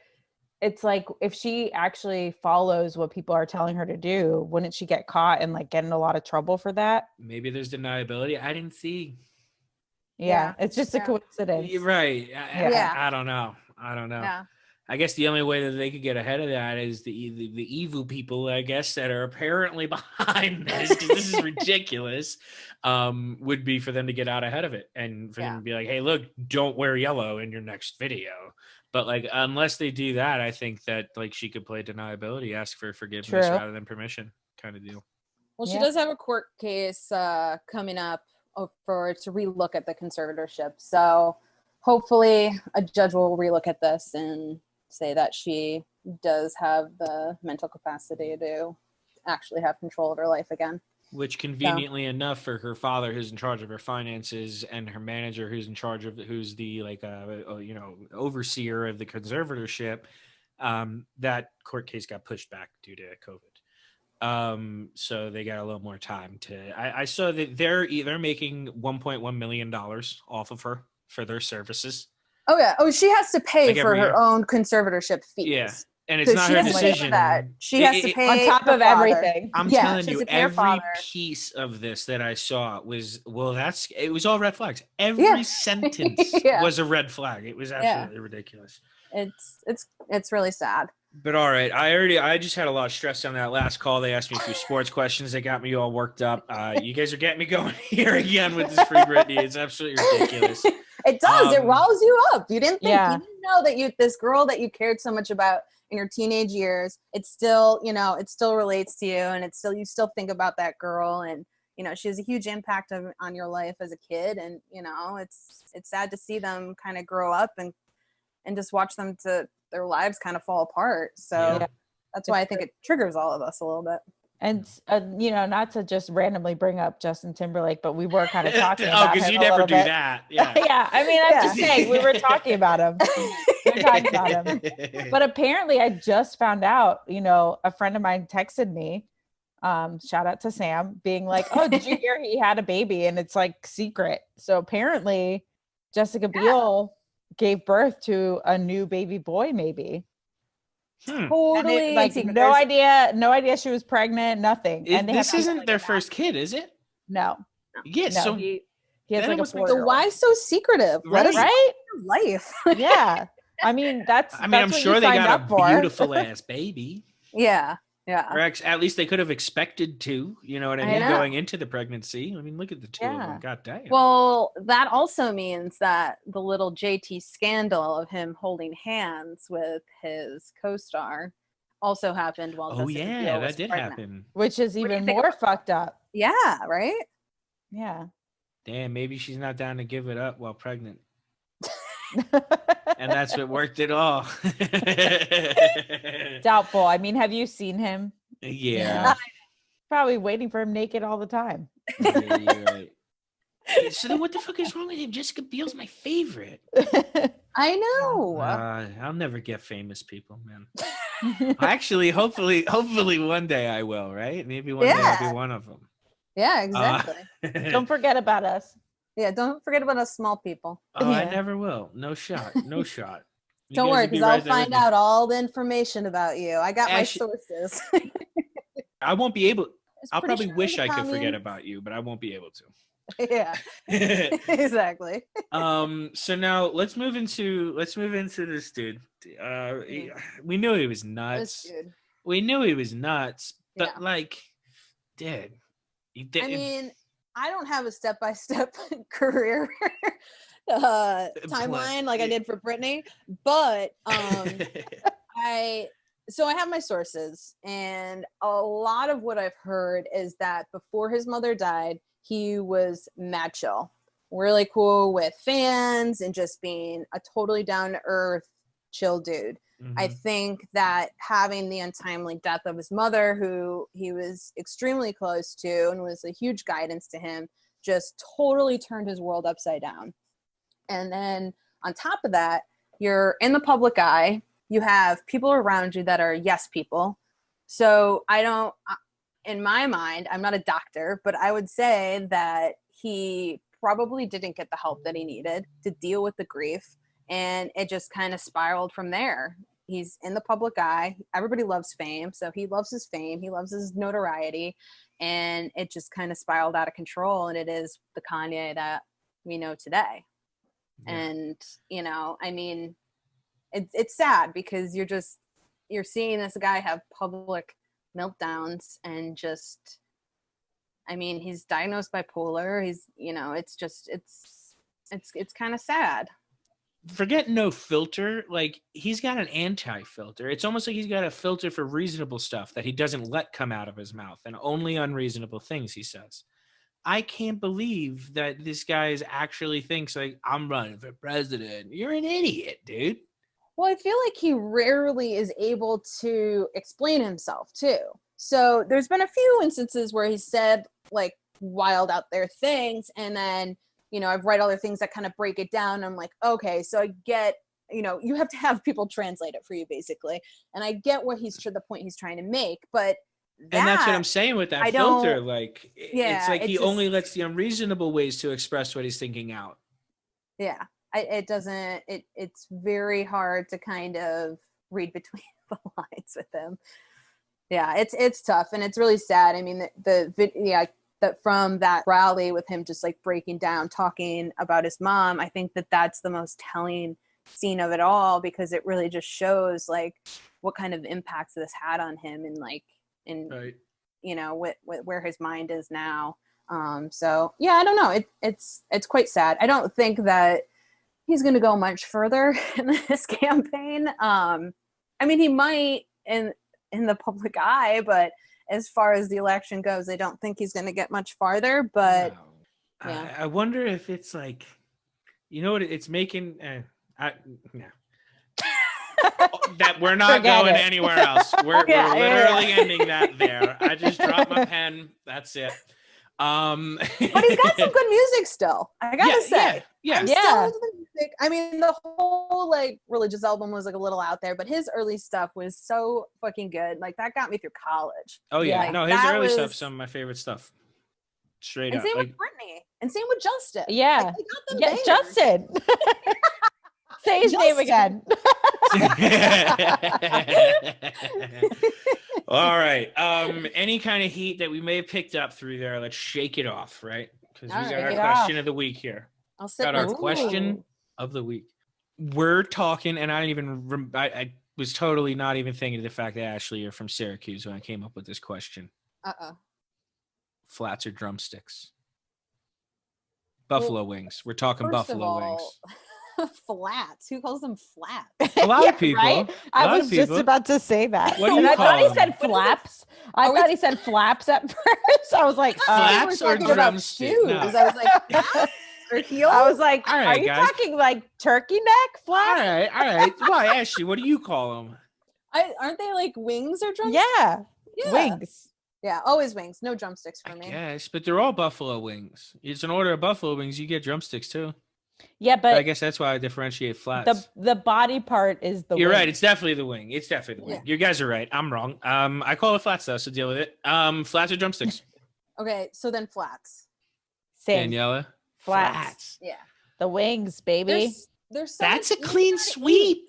it's like if she actually follows what people are telling her to do, wouldn't she get caught and like get in a lot of trouble for that? Maybe there's deniability. I didn't see. Yeah. It's just a coincidence. You're right. I don't know. Yeah. I guess the only way that they could get ahead of that is the evil people, I guess, that are apparently behind this, because this is ridiculous, would be for them to get out ahead of it and for them to be like, hey, look, don't wear yellow in your next video. But like, unless they do that, I think that like she could play deniability, ask for forgiveness rather than permission kind of deal. Well, she does have a court case coming up to relook at the conservatorship. So hopefully a judge will relook at this and say that she does have the mental capacity to actually have control of her life again. Which conveniently enough for her father, who's in charge of her finances, and her manager, who's in charge of, who's the like, overseer of the conservatorship, that court case got pushed back due to COVID. So they got a little more time to. I saw that they're making $1.1 million off of her for their services. Oh yeah. Oh, she has to pay Like for every her year. own conservatorship fees. Yeah. And it's So not she her has to pay for decision. that. She has to pay on top her of father. everything. I'm Yeah, telling she has you, to pay her every father. piece of this that I saw was, it was all red flags. Every sentence was a red flag. It was absolutely ridiculous. It's really sad. But all right, I just had a lot of stress on that last call. They asked me a few sports questions. They got me all worked up. You guys are getting me going here again with this free Britney. It's absolutely ridiculous. It does. It riles you up. You didn't think, Yeah. you didn't know that this girl that you cared so much about in your teenage years, it still relates to you, and you still think about that girl, and she has a huge impact on your life as a kid, and it's sad to see them kind of grow up and just watch them their lives kind of fall apart. So that's why I think it triggers all of us a little bit. And not to just randomly bring up Justin Timberlake, but we were kind of talking about him because you a never little do bit. that. Yeah. Yeah, I mean, I'm just saying, we were talking about him. But apparently, I just found out. A friend of mine texted me. Shout out to Sam, being like, "Oh, did you hear he had a baby?" And it's like secret. So apparently, Jessica Biel gave birth to a new baby boy, maybe. Totally. Like no idea she was pregnant, nothing. And This isn't their first kid, is it? No. Yes. No, So he has then like it a must make 4-year-old. So why so secretive? Let us Right? live your life. Yeah. I mean, I'm I'm sure they got a for. beautiful ass baby. Yeah. Or at least they could have expected to, you know what I mean, know. going into the pregnancy. I mean, look at the two of Yeah. them. God damn. Well, that also means that the little JT scandal of him holding hands with his co-star also happened while oh Jessica yeah, Biel that was did pregnant. happen. Which is do you even think more about fucked up. Yeah, right? Yeah. Damn, maybe she's not down to give it up while pregnant. And that's what worked it all. Doubtful. I mean, have you seen him? Yeah. Probably waiting for him naked all the time. Yeah, you're right. So then what the fuck is wrong with him? Jessica Biel's my favorite. I know. I'll never get famous people, man. Actually, hopefully one day I will, right? Maybe one day I'll be one of them. Yeah, exactly. Don't forget about us. Yeah, don't forget about us small people. I never will. No shot. No shot. You Don't guys worry, will be because I'll right there with find me. out all the information about you. I got my Ash- sources. I won't be able. It's I'll pretty probably sure wish the I could forget commune- about you, but I won't be able to. Yeah, exactly. So now let's move into this dude. We knew he was This nuts. dude. We knew he was nuts, but Yeah. like, dude, I mean, I don't have a step-by-step career timeline like I did for Britney, but I have my sources, and a lot of what I've heard is that before his mother died, he was mad chill, really cool with fans, and just being a totally down-to-earth, chill dude. I think that having the untimely death of his mother, who he was extremely close to and was a huge guidance to him, just totally turned his world upside down. And then on top of that, you're in the public eye. You have people around you that are yes people. So in my mind, I'm not a doctor, but I would say that he probably didn't get the help that he needed to deal with the grief. And it just kind of spiraled from there. He's in the public eye. Everybody loves fame. So he loves his fame. He loves his notoriety. And it just kind of spiraled out of control. And it is the Kanye that we know today. Yeah. And, I mean, it's sad because you're seeing this guy have public meltdowns and just, I mean, he's diagnosed bipolar. He's, it's kind of sad. Forget no filter. Like, he's got an anti-filter. It's almost like he's got a filter for reasonable stuff that he doesn't let come out of his mouth, and only unreasonable things he says. I can't believe that this guy actually thinks like, I'm running for president. You're an idiot, dude. Well, I feel like he rarely is able to explain himself too. So there's been a few instances where he said like wild out there things, and then I've read other things that kind of break it down. I'm like, okay, so I get, you have to have people translate it for you basically. And I get what the point he's trying to make, but and that's what I'm saying with that filter. Like, it's like he only lets the unreasonable ways to express what he's thinking out. Yeah. It's very hard to kind of read between the lines with him. Yeah, it's tough, and it's really sad. I mean, that from that rally with him just like breaking down, talking about his mom, I think that's the most telling scene of it all, because it really just shows like what kind of impacts this had on him, and like Right. Where his mind is now. So yeah, I don't know. It's quite sad. I don't think that he's going to go much further in this campaign. I mean, he might in the public eye, but as far as the election goes, I don't think he's going to get much farther. But No. yeah. I wonder if it's like, you know what it's making. No. That we're not Forget going it. anywhere else. We're Yeah, literally ending that there. I just dropped my pen. That's it. But he's got some good music still. I gotta say. Yeah. I'm still into the music. I mean, the whole like religious album was like a little out there, but his early stuff was so fucking good. Like that got me through college. Oh yeah. Like, No, his that early was- stuff's some of my favorite stuff. Straight And up. same Like, with Britney. And same with Justin. Yeah. Like, they got them Yeah, bangers. Justin. Say his name Justin. again. all right. Any kind of heat that we may have picked up through there, let's shake it off, right? Because we All got right. our Shake it question off. of the week here. I'll sit Got our with- question of the week. We're talking, and I don't even. I was totally not even thinking of the fact that Ashley, you're from Syracuse when I came up with this question. Flats or drumsticks? Buffalo wings. We're talking First buffalo of wings. all, flats. Who calls them flats? A lot Yeah, of people. right? A I lot was of just people. about to say that. What do And you I thought call he them? said flaps. I Are we- thought he said flaps at first. I was like, Flaps We're or talking about drumstick? shoes. No. I was like, flats or heels? I was like, All are right, you guys. talking like turkey neck All flaps? right. Why, Ashley? What do you call them? Aren't they like wings or drumsticks? Yeah, Yeah. wings. Yeah, always wings. No drumsticks for I me. guess, but they're all buffalo wings. It's an order of buffalo wings. You get drumsticks too. Yeah, But I but guess that's why I differentiate flats. the body part is the You're wing. right. It's definitely the wing. It's definitely the wing. You guys are right. I'm wrong. I call it flats though, so deal with it. Flats or drumsticks? Okay, so then flats. Same. Daniela? Flats. Yeah. The wings, baby. There's so That's a much clean easier to sweep. eat.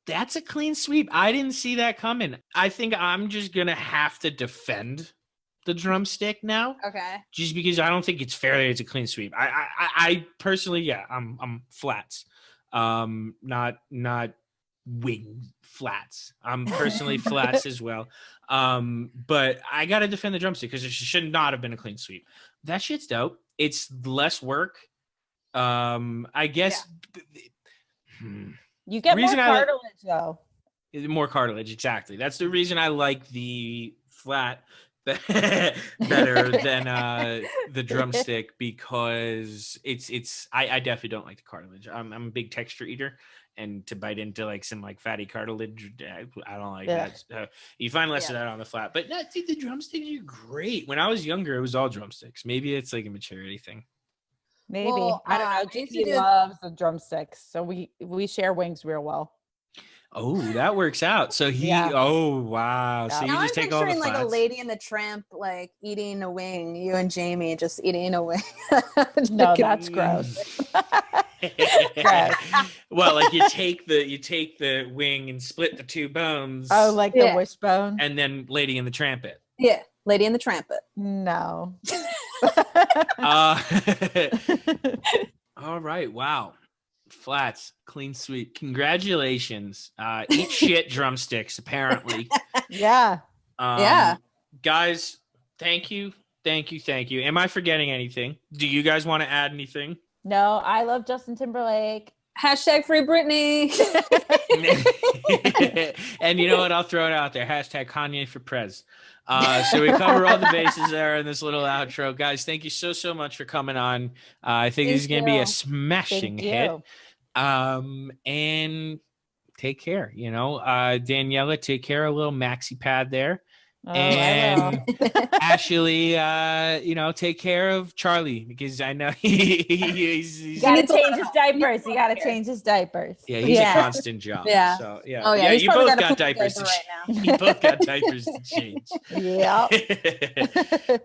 That's a clean sweep. I didn't see that coming. I think I'm just gonna have to defend the drumstick now, Okay. just because I don't think it's fair that it's a clean sweep. I personally, yeah, I'm flats, not wing flats. I'm personally flats as well. But I gotta defend the drumstick because it should not have been a clean sweep. That shit's dope. It's less work. I guess. You get more Reason I like- cartilage though. More cartilage, exactly. That's the reason I like the flat better than the drumstick, because I definitely don't like the cartilage. I'm a big texture eater, and to bite into like some like fatty cartilage, I don't like that. You find less of that on the flat, but no, dude, the drumsticks are great. When I was younger, it was all drumsticks. Maybe it's like a maturity thing. Maybe. Well, I don't I know. used to JP do- loves the drumsticks, so we share wings real well. Oh, that works out. So he. Yeah. Oh wow. So Yeah. you Now just I'm take all the picturing flats. like a Lady and the Tramp, like eating a wing. You and Jamie just eating a wing. No, that's gross. Well, like you take the wing and split the two bones. Oh, like Yeah. the wishbone? and then Lady and the Trampet. Yeah, Lady and the Trampet. No. All right. Wow. Flats, clean sweep. Congratulations. Eat shit drumsticks, apparently. Yeah. Yeah. Guys, thank you. Am I forgetting anything? Do you guys want to add anything? No, I love Justin Timberlake. Hashtag free Britney. And you know what? I'll throw it out there. Hashtag Kanye for Prez. So we cover all the bases there in this little outro. Guys, thank you so much for coming on. I think this is going to be a smashing Thank hit. you. And take care. Daniela, take care. A little maxi pad there. Oh, And I will. Ashley, take care of Charlie, because I know he's You gotta needs a lot change of his help. diapers. You gotta change his diapers. yeah, he's a constant job. Yeah. So yeah. Oh yeah, he's you probably both got a got poop diapers to diaper right now. you both got diapers to change. Yeah.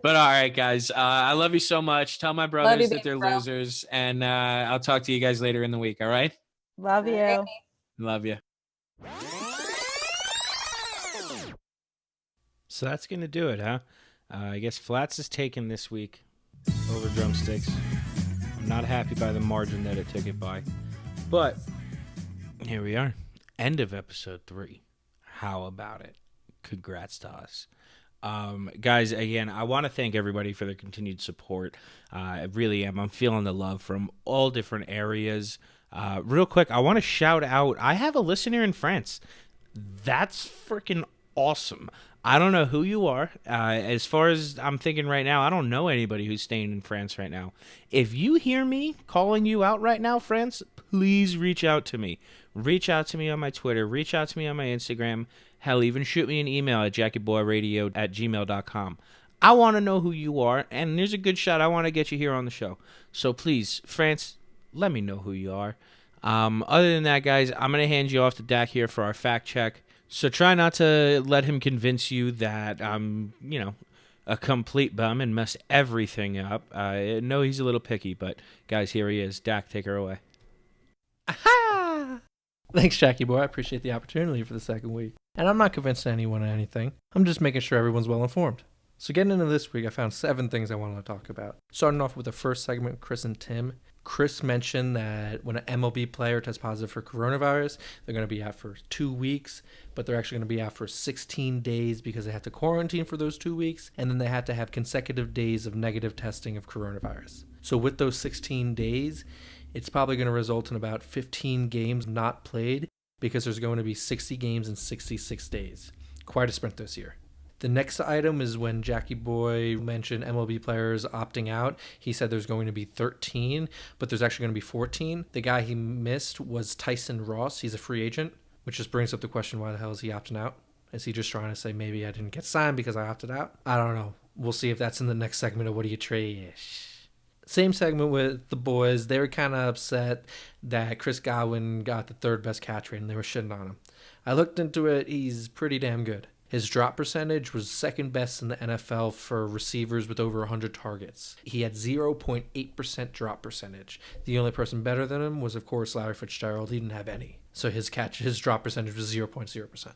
But all right, guys. I love you so much. Tell my brothers you, that baby they're bro. losers, and I'll talk to you guys later in the week. All right. Love you. Alright. Love you. So that's going to do it, huh? I guess Flats is taken this week over Drumsticks. I'm not happy by the margin that it took it by. But here we are. End of episode 3. How about it? Congrats to us. Guys, again, I want to thank everybody for their continued support. I really am. I'm feeling the love from all different areas. Real quick, I want to shout out, I have a listener in France. That's freaking awesome. I don't know who you are. As far as I'm thinking right now, I don't know anybody who's staying in France right now. If you hear me calling you out right now, France, please reach out to me. Reach out to me on my Twitter. Reach out to me on my Instagram. Hell, even shoot me an email at jackyboyradio@gmail.com. I want to know who you are, and there's a good shot I want to get you here on the show. So please, France, let me know who you are. Other than that, guys, I'm going to hand you off to Dak here for our fact check. So try not to let him convince you that I'm, a complete bum and mess everything up. I know he's a little picky, but guys, here he is. Dak, take her away. Aha! Thanks, Jackie Boy. I appreciate the opportunity for the second week. And I'm not convincing anyone of anything. I'm just making sure everyone's well informed. So getting into this week, I found 7 things I wanted to talk about. Starting off with the first segment, Chris and Tim. Chris mentioned that when an MLB player tests positive for coronavirus, they're going to be out for 2 weeks, but they're actually going to be out for 16 days because they have to quarantine for those 2 weeks, and then they have to have consecutive days of negative testing of coronavirus. So with those 16 days, it's probably going to result in about 15 games not played because there's going to be 60 games in 66 days. Quite a sprint this year. The next item is when Jackie Boy mentioned MLB players opting out. He said there's going to be 13, but there's actually going to be 14. The guy he missed was Tyson Ross. He's a free agent, which just brings up the question, why the hell is he opting out? Is he just trying to say maybe I didn't get signed because I opted out? I don't know. We'll see if that's in the next segment of What Do You Trade-ish. Same segment with the boys. They were kind of upset that Chris Godwin got the 3rd best catch rate and they were shitting on him. I looked into it. He's pretty damn good. His drop percentage was 2nd best in the NFL for receivers with over 100 targets. He had 0.8% drop percentage. The only person better than him was, of course, Larry Fitzgerald. He didn't have any. So his drop percentage was 0.0%.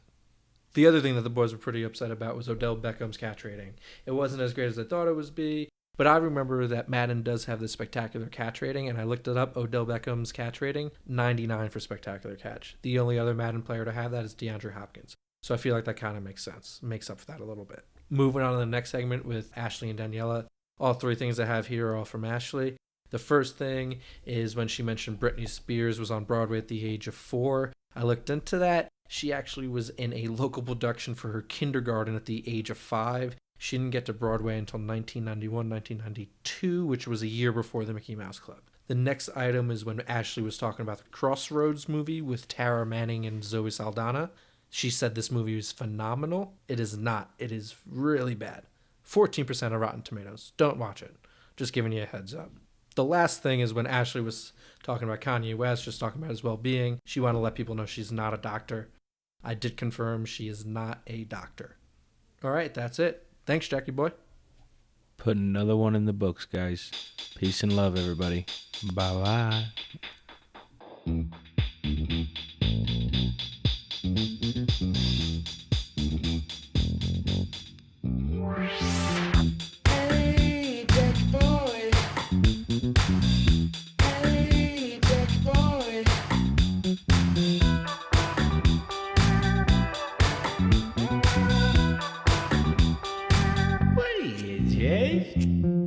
The other thing that the boys were pretty upset about was Odell Beckham's catch rating. It wasn't as great as I thought it would be, but I remember that Madden does have this spectacular catch rating, and I looked it up. Odell Beckham's catch rating, 99 for spectacular catch. The only other Madden player to have that is DeAndre Hopkins. So I feel like that kind of makes sense. Makes up for that a little bit. Moving on to the next segment with Ashley and Daniela. All 3 things I have here are all from Ashley. The first thing is when she mentioned Britney Spears was on Broadway at the age of 4. I looked into that. She actually was in a local production for her kindergarten at the age of 5. She didn't get to Broadway until 1991, 1992, which was a year before the Mickey Mouse Club. The next item is when Ashley was talking about the Crossroads movie with Tara Manning and Zoe Saldana. She said this movie was phenomenal. It is not. It is really bad. 14% of Rotten Tomatoes. Don't watch it. Just giving you a heads up. The last thing is when Ashley was talking about Kanye West, just talking about his well-being. She wanted to let people know she's not a doctor. I did confirm she is not a doctor. All right, that's it. Thanks, Jackie Boy. Put another one in the books, guys. Peace and love, everybody. Bye-bye. Hey, Jackyboi. Hey, Jackyboi. What is it?